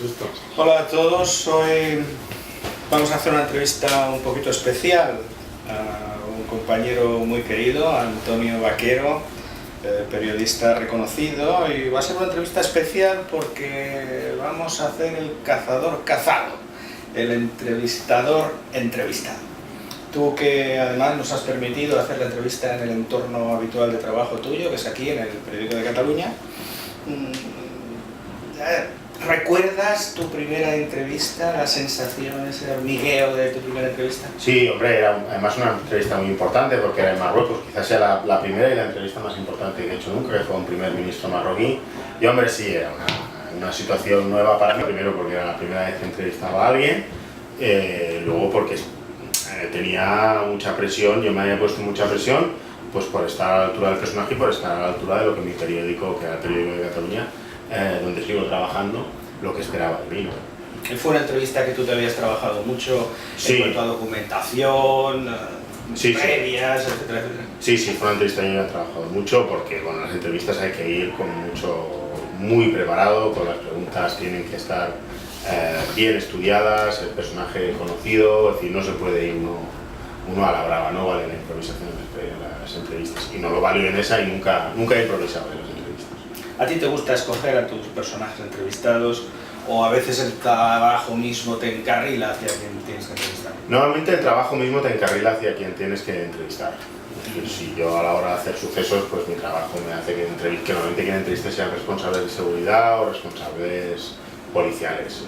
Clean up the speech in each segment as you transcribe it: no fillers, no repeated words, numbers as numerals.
susto. Hola a todos, hoy vamos a hacer una entrevista un poquito especial a un compañero muy querido, Antonio Vaquero, periodista reconocido, y va a ser una entrevista especial porque vamos a hacer el cazador cazado, el entrevistador entrevistado. Tú que además nos has permitido hacer la entrevista en el entorno habitual de trabajo tuyo, que es aquí en el Periódico de Cataluña, ¿recuerdas tu primera entrevista, la sensación, ese hormigueo de tu primera entrevista? Sí, hombre, era además una entrevista muy importante porque era en Marruecos, quizás sea la primera y la entrevista más importante que he hecho nunca, que fue un primer ministro marroquí. Y hombre, sí, era una situación nueva para mí, primero porque era la primera vez que entrevistaba a alguien, luego porque tenía mucha presión, yo me había puesto mucha presión pues por estar a la altura del personaje y por estar a la altura de lo que mi periódico, que era el Periódico de Cataluña, donde sigo trabajando, lo que esperaba de mí, ¿no? Fue una entrevista que tú te habías trabajado mucho Sí. en cuanto a documentación, Sí, previas, etcétera, etcétera. Sí, fue una entrevista que yo he trabajado mucho porque, bueno, las entrevistas hay que ir con muy preparado, con las preguntas tienen que estar bien estudiadas, el personaje conocido, es decir, no se puede ir uno a la brava, no vale la improvisación en las entrevistas. Y no lo valió en esa y nunca he improvisado en las entrevistas. ¿A ti te gusta escoger a tus personajes entrevistados o a veces el trabajo mismo te encarrila hacia quien tienes que entrevistar? Normalmente el trabajo mismo te encarrila hacia quien tienes que entrevistar. Es decir, si yo a la hora de hacer sucesos, pues mi trabajo me hace que normalmente quien entreviste sean responsables de seguridad o responsables policiales.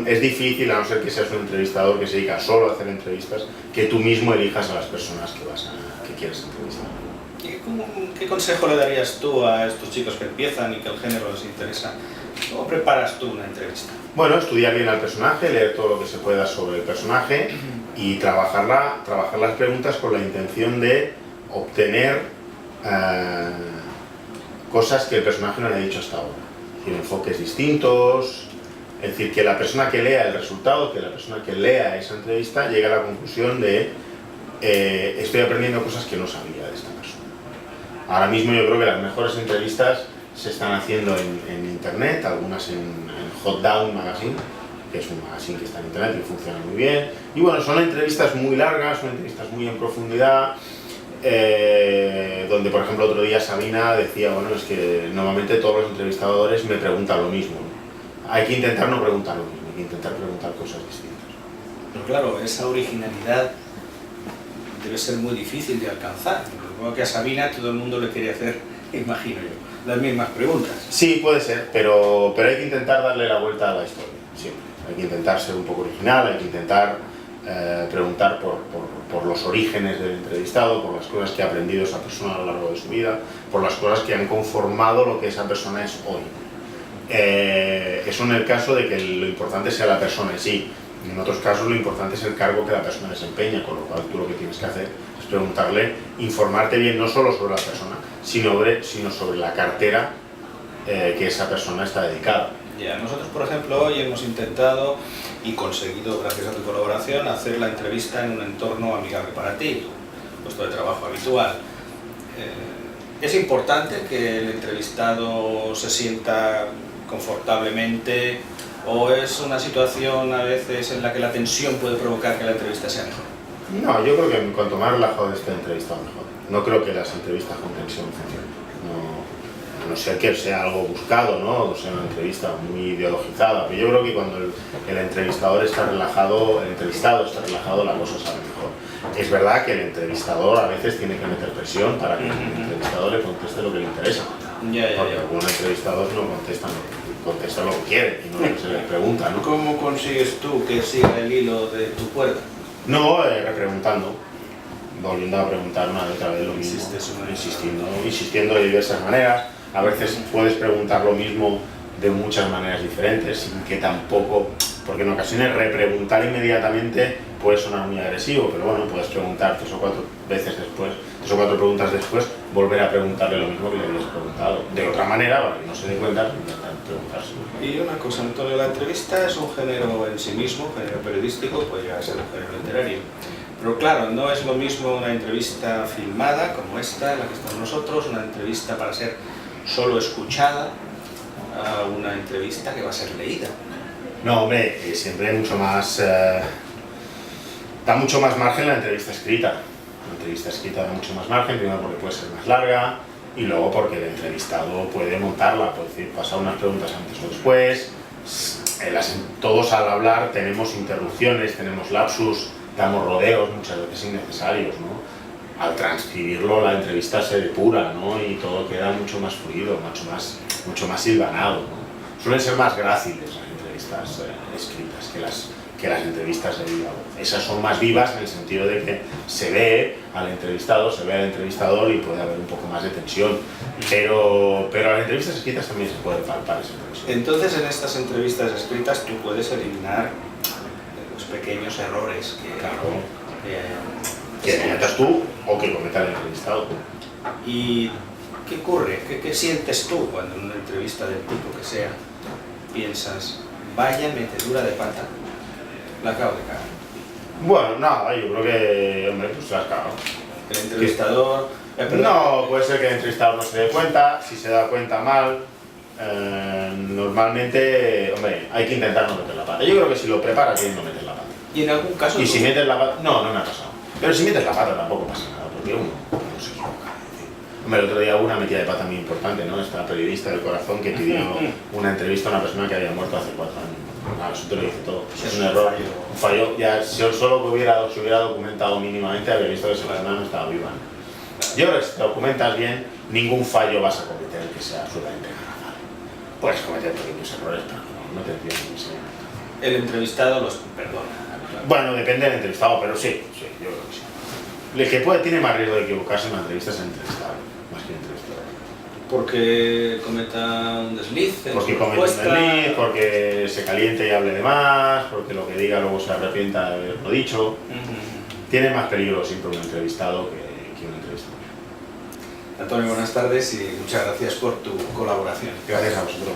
Es difícil, a no ser que seas un entrevistador que se dedica solo a hacer entrevistas, que tú mismo elijas a las personas que quieres entrevistar. ¿Qué consejo le darías tú a estos chicos que empiezan y que el género les interesa? ¿Cómo preparas tú una entrevista? Bueno, estudiar bien al personaje, leer todo lo que se pueda sobre el personaje y trabajar las preguntas con la intención de obtener cosas que el personaje no le ha dicho hasta ahora. Es decir, enfoques distintos, es decir, que la persona que lea el resultado, que la persona que lea esa entrevista llegue a la conclusión de estoy aprendiendo cosas que no sabía de esta persona. Ahora mismo yo creo que las mejores entrevistas se están haciendo en internet, algunas en Hot Down Magazine, que es un magazine que está en internet y funciona muy bien. Y bueno, son entrevistas muy largas, son entrevistas muy en profundidad, donde por ejemplo otro día Sabina decía, bueno, es que normalmente todos los entrevistadores me preguntan lo mismo, ¿no? Hay que intentar no preguntar lo mismo, hay que intentar preguntar cosas distintas. Pero claro, esa originalidad debe ser muy difícil de alcanzar. Supongo que a Sabina todo el mundo le quiere hacer, imagino yo, las mismas preguntas. Sí, puede ser, pero hay que intentar darle la vuelta a la historia, siempre. Hay que intentar ser un poco original, hay que intentar preguntar por los orígenes del entrevistado, por las cosas que ha aprendido esa persona a lo largo de su vida, por las cosas que han conformado lo que esa persona es hoy. Eso en el caso de que lo importante sea la persona en sí. En otros casos lo importante es el cargo que la persona desempeña, con lo cual tú lo que tienes que hacer es preguntarle, informarte bien no solo sobre la persona, sino sobre la cartera que esa persona está dedicada. Ya, nosotros, por ejemplo, hoy hemos intentado y conseguido, gracias a tu colaboración, hacer la entrevista en un entorno amigable para ti, tu puesto de trabajo habitual. Es importante que el entrevistado se sienta confortablemente, o es una situación a veces en la que la tensión puede provocar que la entrevista sea mejor. No, yo creo que cuanto más relajado esté el entrevistado, mejor. No creo que las entrevistas con tensión funcionen. A no ser que sea algo buscado, ¿no? O sea, una entrevista muy ideologizada. Pero yo creo que cuando el entrevistador está relajado, el entrevistado está relajado, la cosa sale mejor. Es verdad que el entrevistador a veces tiene que meter presión para que el entrevistador le conteste lo que le interesa. Porque algunos entrevistadores no contestan lo que quieren y no lo que se les pregunta, ¿no? ¿Cómo consigues tú que siga el hilo de tu cuerda? No, repreguntando, volviendo a preguntar una y otra vez lo mismo, insistiendo de diversas maneras. A veces puedes preguntar lo mismo de muchas maneras diferentes, sin que tampoco, porque en ocasiones repreguntar inmediatamente puede sonar muy agresivo, pero bueno, puedes preguntar 3 o 4 veces después, 3 o 4 preguntas después, volver a preguntarle lo mismo que le habías preguntado. De otra manera, para que no se dé cuenta, intentar preguntárselo. Y una cosa, Antonio, la entrevista es un género en sí mismo, un género periodístico, puede llegar a ser un género literario. Pero claro, no es lo mismo una entrevista filmada, como esta, en la que estamos nosotros, una entrevista para ser solo escuchada, a una entrevista que va a ser leída. No, hombre, siempre mucho más... da mucho más margen la entrevista escrita. La entrevista escrita da mucho más margen, primero porque puede ser más larga y luego porque el entrevistado puede montarla, puede decir, pasar unas preguntas antes o después. Todos al hablar tenemos interrupciones, tenemos lapsus, damos rodeos muchas veces innecesarios, ¿no? Al transcribirlo la entrevista se depura, ¿no? Y todo queda mucho más fluido, mucho más hilvanado, ¿no? Suelen ser más gráciles las entrevistas escritas que las entrevistas de viva voz. Esas son más vivas en el sentido de que se ve al entrevistado, se ve al entrevistador y puede haber un poco más de tensión, pero las entrevistas escritas también se puede palpar esa tensión. Entonces, en estas entrevistas escritas tú puedes eliminar los pequeños errores que cometas tú o que cometa el entrevistado. ¿Y qué ocurre? ¿Qué sientes tú cuando en una entrevista del tipo que sea piensas, vaya metedura de pata, la acabo de cagar? Bueno, nada, yo creo que, hombre, pues la has cagado. El entrevistador... No, puede ser que el entrevistador no se dé cuenta, si se da cuenta mal. Normalmente, hombre, hay que intentar no meter la pata. Yo creo que si lo preparas bien no metes la pata. ¿Y en algún caso? Y si metes la pata... No me ha pasado. Pero si metes la pata tampoco pasa nada, porque uno se equivoca. Hombre, el otro día hubo una metida de pata muy importante, ¿no? Esta periodista del Corazón que pidió una entrevista a una persona que había muerto hace 4 años. Claro, eso te lo dice todo. Es un error, un fallo. Ya, si solo se hubiera documentado mínimamente, habría visto que esa persona no estaba viva. Yo creo que si te documentas bien, ningún fallo vas a cometer que sea absolutamente garrafal. Puedes cometer pequeños errores, pero no te pido que sea. El entrevistado los perdona. Bueno, depende del entrevistado, pero sí, yo creo que sí. El que tiene más riesgo de equivocarse en una entrevista es el entrevistado, más que el entrevistador. Porque cometa un desliz en porque su comete un respuesta. desliz, porque se caliente y hable de más, porque lo que diga luego se arrepienta de haberlo dicho. Tiene más peligro siempre un entrevistado que un entrevistador. Antonio, buenas tardes y muchas gracias por tu colaboración. Gracias a vosotros.